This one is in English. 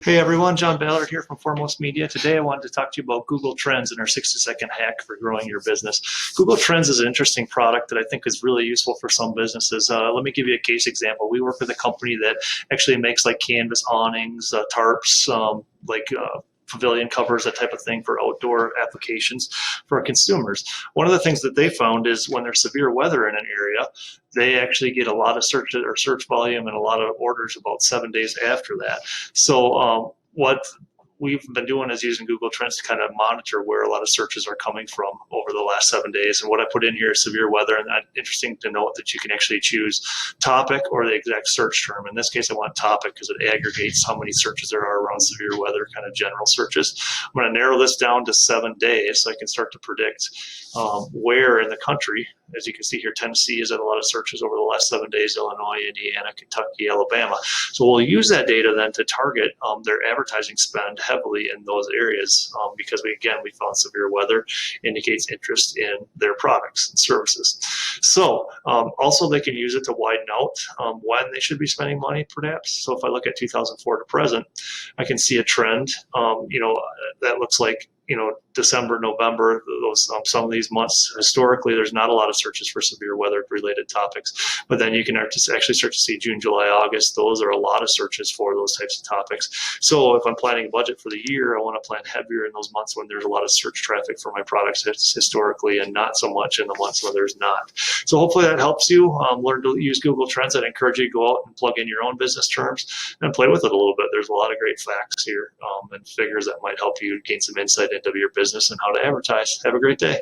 Hey everyone, John Ballard here from Foremost Media. Today I wanted to talk to you about Google Trends and our 60-second hack for growing your business. Google Trends is an interesting product that I think is really useful for some businesses. Let me give you a case example. We work with a company that actually makes like canvas awnings, tarps, pavilion covers, that type of thing for outdoor applications for our consumers. One of the things that they found is when there's severe weather in an area, they actually get a lot of search volume and a lot of orders about 7 days after that. So what we've been doing is using Google Trends to kind of monitor where a lot of searches are coming from over the last 7 days. And what I put in here is severe weather, and that's interesting to note that you can actually choose topic or the exact search term. In this case, I want topic because it aggregates how many searches there are around severe weather, kind of general searches. I'm going to narrow this down to 7 days so I can start to predict where in the country. As you can see here, Tennessee has had a lot of searches over the last 7 days, Illinois, Indiana, Kentucky, Alabama. So we'll use that data then to target their advertising spend heavily in those areas because we found severe weather indicates interest in their products and services. So also they can use it to widen out when they should be spending money perhaps. So if I look at 2004 to present, I can see a trend, that looks like December, November, those some of these months historically, there's not a lot of searches for severe weather related topics. But then you can actually start to see June, July, August. Those are a lot of searches for those types of topics. So if I'm planning a budget for the year, I want to plan heavier in those months when there's a lot of search traffic for my products historically, and not so much in the months when there's not. So hopefully that helps you learn to use Google Trends. I'd encourage you to go out and plug in your own business terms and play with it a little bit. There's a lot of great facts here and figures that might help you gain some insight into your business and how to advertise. Have a great day.